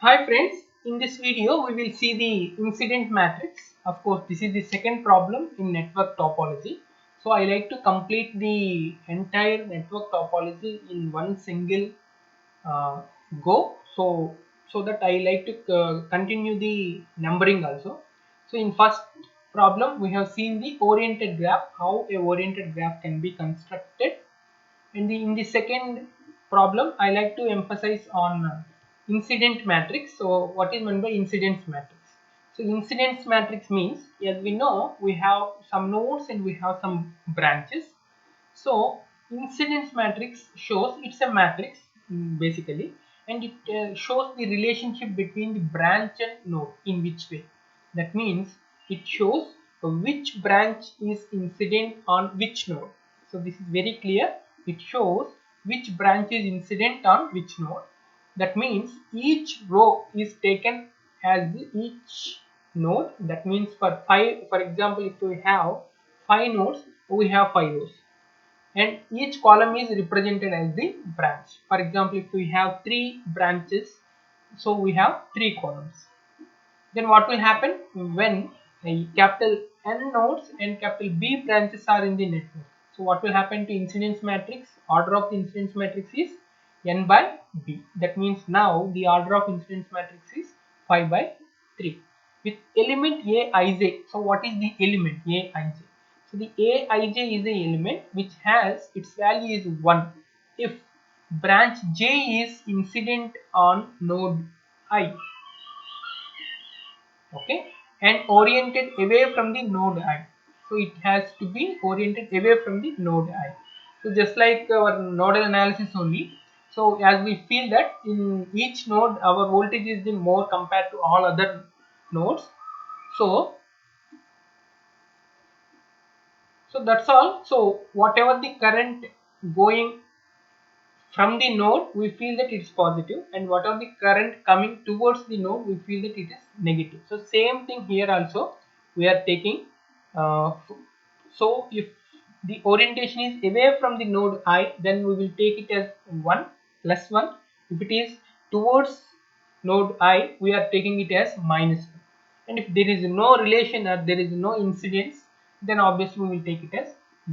Hi friends, in this video we will see the incident matrix. Of course, this is the second problem in network topology. So I like to complete the entire network topology in one single go. So that I like to continue the numbering also. So in first problem we have seen the oriented graph, how a oriented graph can be constructed. And in the second problem, I like to emphasize on incident matrix. So what is meant by incidence matrix? So incidence matrix means, as we know, we have some nodes and we have some branches. So incidence matrix shows, it's a matrix basically, and it shows the relationship between the branch and node. In which way? That means it shows which branch is incident on which node. So this is very clear. It shows which branch is incident on which node. That means each row is taken as each node. That means for example, if we have 5 nodes, we have 5 rows, and each column is represented as the branch. For example, if we have 3 branches, so we have 3 columns. Then what will happen when a capital N nodes and capital B branches are in the network? So what will happen to incidence matrix? Order of the incidence matrix is N by B. That means now the order of incidence matrix is 5 by 3 with element Aij. So what is the element Aij? So the Aij is the element which has its value is 1 if branch J is incident on node I, okay, and oriented away from the node I. So it has to be oriented away from the node I. So just like our nodal analysis only, so as we feel that in each node our voltage is the more compared to all other nodes. So so that's all. So whatever the current going from the node, we feel that it is positive, and what are the current coming towards the node, we feel that it is negative. So same thing here also we are taking. So if the orientation is away from the node I, then we will take it as 1 plus 1. If it is towards node I, we are taking it as minus 1. And if there is no relation or there is no incidence, then obviously we will take it as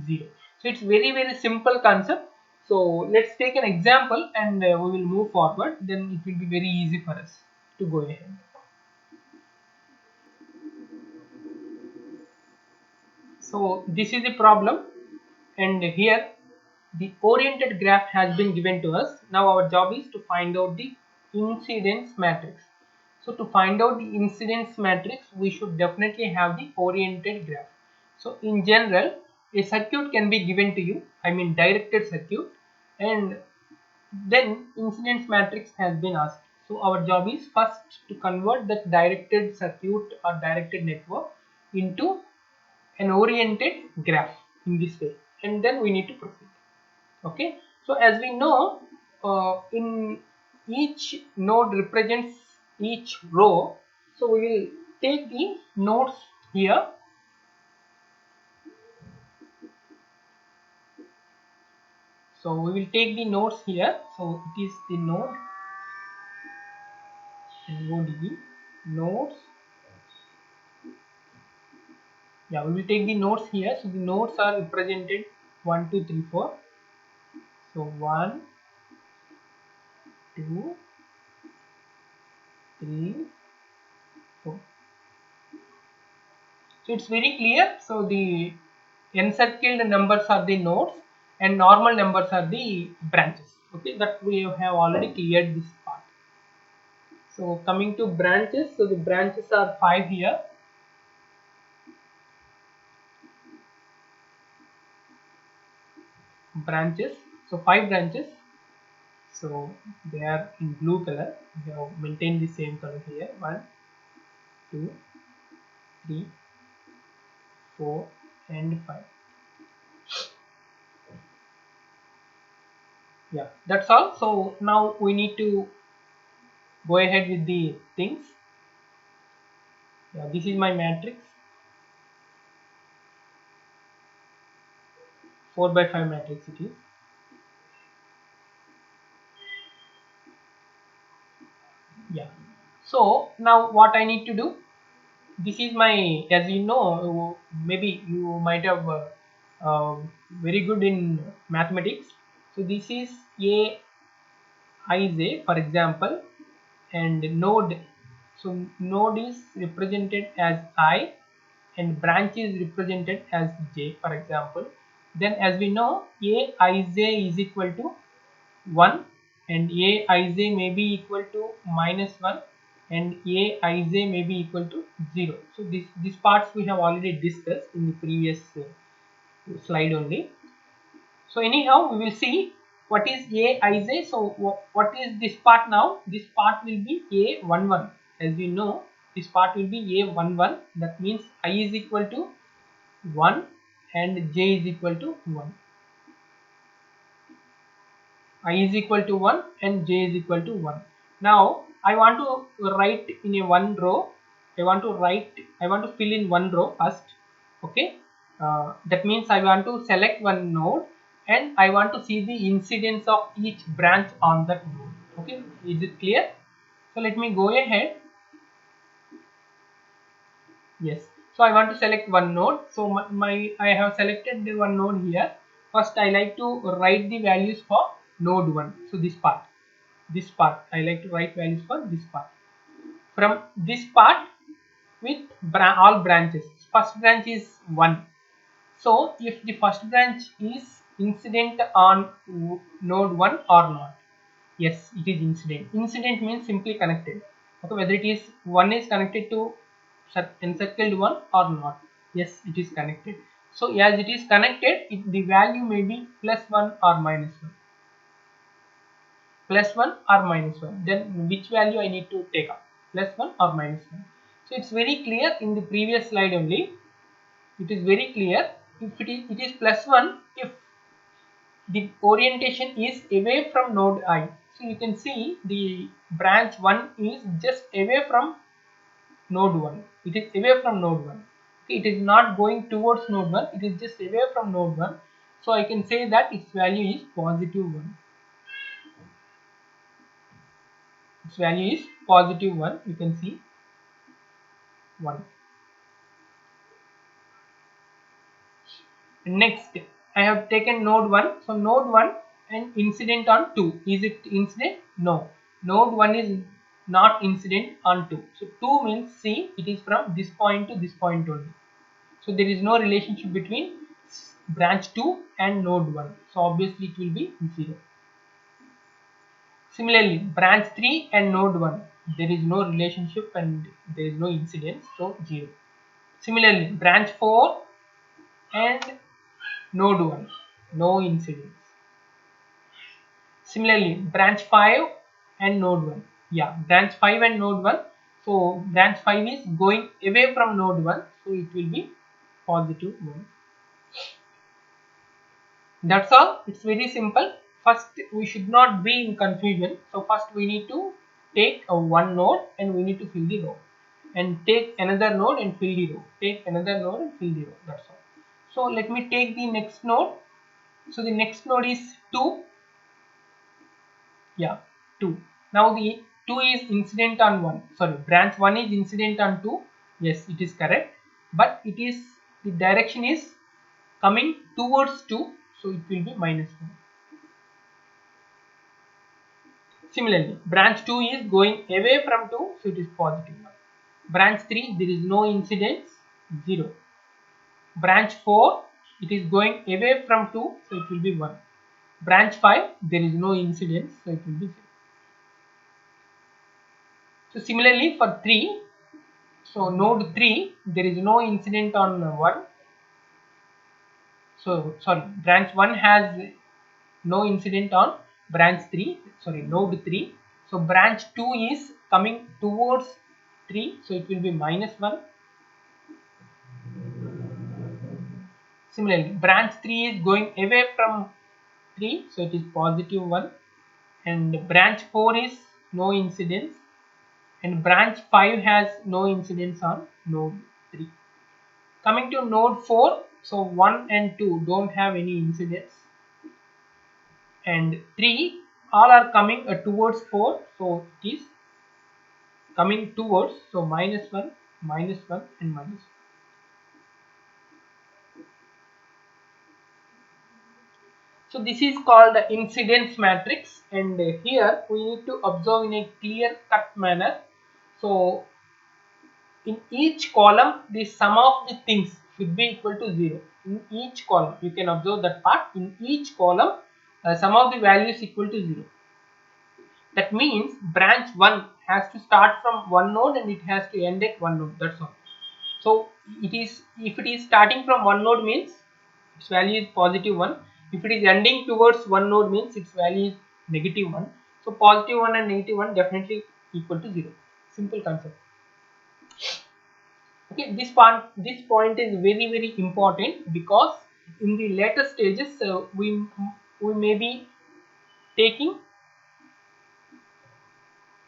0. So it's very simple concept. So let's take an example and we will move forward. Then it will be very easy for us to go ahead. So this is the problem, and here the oriented graph has been given to us. Now our job is to find out the incidence matrix. So to find out the incidence matrix, we should definitely have the oriented graph. So in general, a circuit can be given to you, I mean directed circuit, and then incidence matrix has been asked. So our job is first to convert that directed circuit or directed network into an oriented graph in this way, and then we need to proceed. Okay, so as we know, in each node represents each row. So we will take the nodes here. So we will take the nodes here. So it is the node NODE nodes. Yeah, we will take the nodes here. So the nodes are represented 1 2 3 4. So 1 2 3 4. So it's very clear. So the encircled numbers are the nodes and normal numbers are the branches. Okay, that we have already cleared this part. So coming to branches, so the branches are 5 here. Branches, so 5 branches. So they are in blue color. We have maintained the same color here. 1 2 3 4 and 5. Yeah, that's all. So now we need to go ahead with the things. Yeah, this is my matrix. 4 by 5 matrix it is. Yeah. So now what I need to do, this is my, as you know, maybe you might have uh, very good in mathematics. So this is a ij, for example, and node. So node is represented as I and branch is represented as j, for example. Then as we know, a ij is equal to 1 and a ij may be equal to -1 and a ij may be equal to 0. So this parts we have already discussed in the previous slide only. So anyhow, we will see what is a ij. So what is this part now? This part will be a11. As we know, this part will be a11. That means I is equal to 1 and j is equal to 1. I is equal to 1 and j is equal to 1. Now I want to write in a one row. I want to fill in one row first. Okay. That means I want to select one node and I want to see the incidence of each branch on that node. Okay. Is it clear? So let me go ahead. Yes. So I want to select one node. So I have selected the one node here. First I like to write the values for node 1. So this part I like to write values for this part. From this part with all branches, first branch is 1. So if the first branch is incident on node 1 or not, yes, it is incident. Incident means simply connected. Okay, whether it is 1 is connected to encircled one or not, yes, it is connected. So as it is connected, the value may be +1 or -1, +1 or -1. Then which value I need to take up, +1 or -1. So it's very clear in the previous slide only. It is very clear. If it is +1 if the orientation is away from node I. So you can see the branch 1 is just away from node 1. It is away from node 1. Okay, it is not going towards node 1. It is just away from node 1. So I can say that its value is +1. Its value is +1. You can see 1. Next, I have taken node 1. So node 1 and incident on 2. Is it incident? No. Node 1 is not incident on 2. So 2 means, see, it is from this point to this point only. So there is no relationship between branch 2 and node 1. So obviously it will be 0. Similarly, branch 3 and node 1. There is no relationship and there is no incidence. So 0. Similarly, branch 4 and node 1. No incidence. Similarly, branch 5 and node 1. Yeah, branch 5 and node 1. So branch 5 is going away from node 1. So it will be +1. That's all. It's very simple. First, we should not be in confusion. So first we need to take a one node and we need to fill the row, and take another node and fill the row, take another node and fill the row. That's all. So let me take the next node. So the next node is 2. Yeah, 2. Now the 2 is incident on 1. Sorry, branch 1 is incident on 2. Yes, it is correct. But it is, the direction is coming towards 2. So it will be -1. Similarly, branch 2 is going away from 2, so it is +1. Branch 3, there is no incidence, 0. Branch 4, it is going away from 2, so it will be 1. Branch 5, there is no incidence, so it will be 0. So similarly for 3, so node 3, there is no incident on 1. So sorry, branch 1 has no incident on branch 3, sorry, node 3. So branch 2 is coming towards 3, so it will be -1. Similarly, branch 3 is going away from 3, so it is +1. And branch 4 is no incidence, and branch 5 has no incidence on node 3. Coming to node 4, so 1 and 2 don't have any incidence, and 3 all are coming towards 4, so it is coming towards, so minus 1 and minus 1. So this is called the incidence matrix, and here we need to observe in a clear cut manner. So in each column the sum of the things should be equal to 0. In each column you can observe that part. In each column sum of the values equal to 0. That means branch 1 has to start from one node and it has to end at one node, that's all. So it is, if it is starting from one node means its value is positive 1. If it is ending towards one node means its value is negative 1. So positive 1 and negative 1 definitely equal to 0. Simple concept. Okay, this point is very important, because in the later stages we may be taking,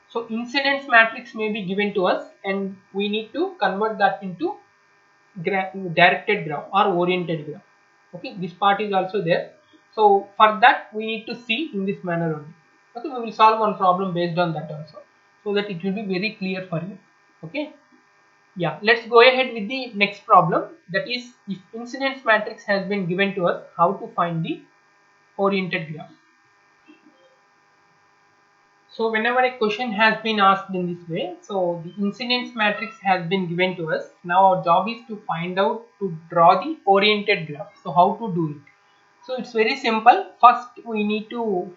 so incidence matrix may be given to us and we need to convert that into directed graph or oriented graph. Okay, this part is also there. So for that we need to see in this manner only. Okay, we will solve one problem based on that also, so that it will be very clear for you. Okay, yeah, let's go ahead with the next problem. That is, if incidence matrix has been given to us, how to find the oriented graph. So whenever a question has been asked in this way, so the incidence matrix has been given to us. Now our job is to find out, to draw the oriented graph. So how to do it? So it's very simple. First we need to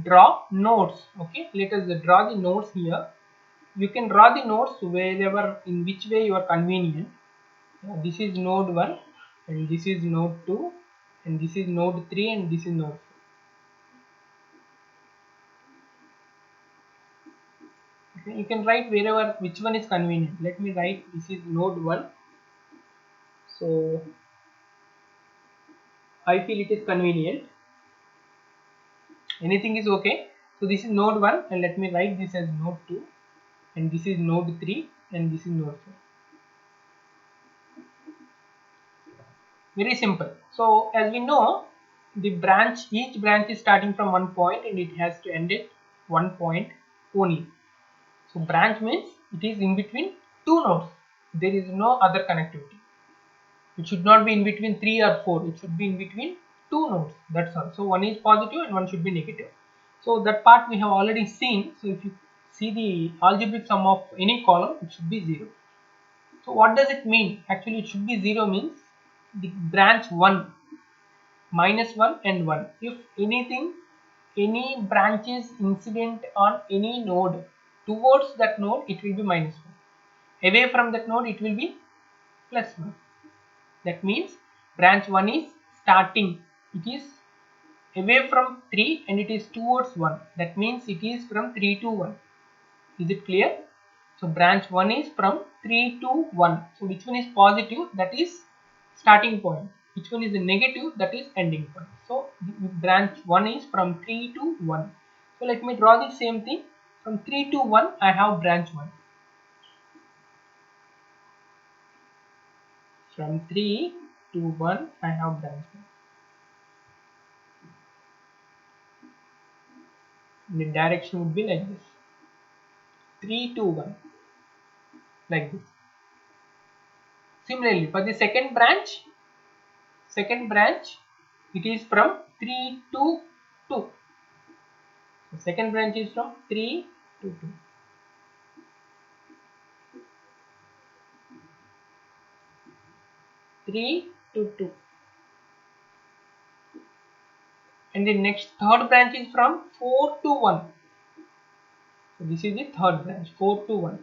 draw nodes. Okay, let us draw the nodes here. You can draw the nodes wherever, in which way you are convenient. This is node 1 and this is node 2 and this is node 3 and this is node 4. Okay, you can write wherever, which one is convenient. Let me write, this is node 1. So I feel it is convenient. Anything is okay. So this is node 1 and let me write this as node 2 and this is node 3 and this is node 4. Very simple. So as we know, the branch, each branch is starting from one point and it has to end at one point only. So branch means it is in between two nodes. There is no other connectivity. It should not be in between 3 or 4. It should be in between two nodes. That's all. So one is positive and one should be negative. So that part we have already seen. So if you see the algebraic sum of any column, it should be 0. So what does it mean? Actually it should be 0 means the branch 1, minus 1 and 1. If anything, any branch is incident on any node, towards that node it will be minus 1. Away from that node it will be plus 1. That means branch 1 is starting, it is away from 3 and it is towards 1. That means it is from 3 to 1. Is it clear? So branch 1 is from 3 to 1. So which one is positive? That is starting point. Which one is the negative? That is ending point. So branch 1 is from 3 to 1. So let me draw the same thing. From 3 to 1 I have branch 1. From 3 to 1 I have branch 1. The direction would be like this. 3 to 1. Like this. Similarly for the second branch it is from 3 to 2. The second branch is from 3 to 2. And the next third branch is from 4 to 1. So this is the third branch, 4 to 1.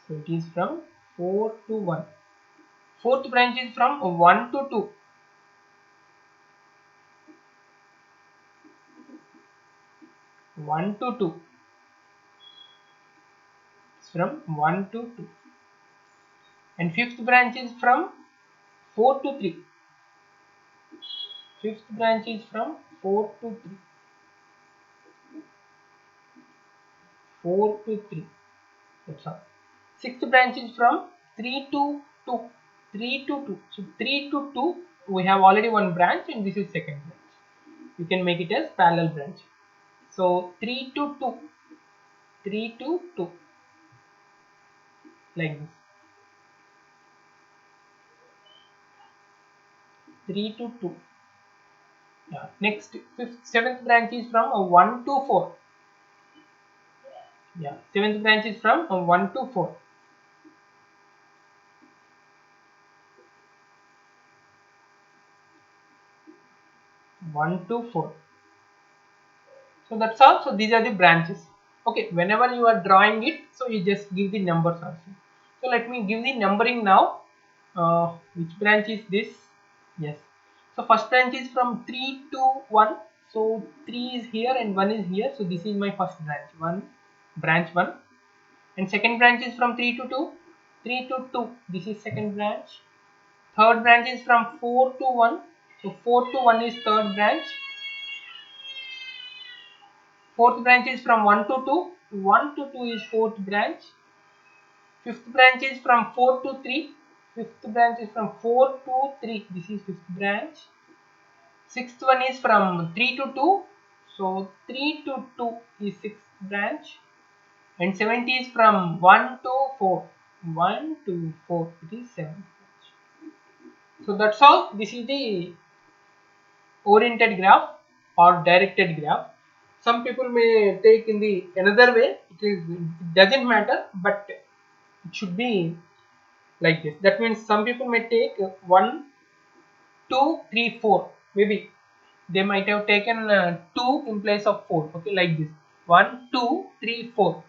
So it is from 4 to 1. Fourth branch is from 1 to 2. It's from 1 to 2. And fifth branch is from 4 to 3. Fifth branch is from 4 to 3. 4 to 3. That's all. Sixth branch is from 3 to 2. 3 to 2. So 3 to 2 we have already one branch and this is second branch. you can make it as parallel branch. So 3 to 2, 3 to 2, like this, 3 to 2. Yeah. Next, seventh branch is from 1 to 4. Yeah, seventh branch is from 1 to 4. 1 to 4. So that's all. So these are the branches. Okay, whenever you are drawing it, so you just give the numbers also. So let me give the numbering now. Which branch is this? Yes. So first branch is from 3 to 1. So 3 is here and 1 is here. So this is my first branch. Branch 1. And second branch is from 3 to 2. 3 to 2. This is second branch. Third branch is from 4 to 1. So 4 to 1 is third branch. Fourth branch is from 1 to 2. 1 to 2 is fourth branch. Fifth branch is from 4 to 3. Fifth branch is from 4 to 3. This is fifth branch. Sixth one is from 3 to 2. So 3 to 2 is sixth branch. And seventh is from 1 to 4. 1 to 4. It is seventh branch. So that's all. This is the oriented graph or directed graph. Some people may take in the another way. It doesn't matter, but it should be like this. That means some people may take 1, 2, 3, 4. Maybe they might have taken 2 in place of 4. Okay, like this. 1, 2, 3, 4.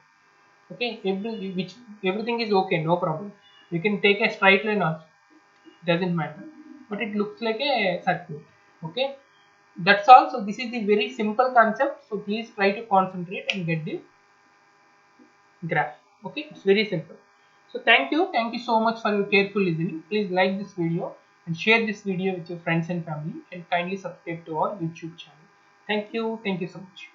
Okay, everything is okay, no problem. You can take a straight line also. Doesn't matter, but it looks like a circle. Okay, that's all. So this is the very simple concept. So please try to concentrate and get the graph. Okay, it's very simple. So thank you so much for your careful listening. Please like this video and share this video with your friends and family, and kindly subscribe to our YouTube channel. Thank you so much.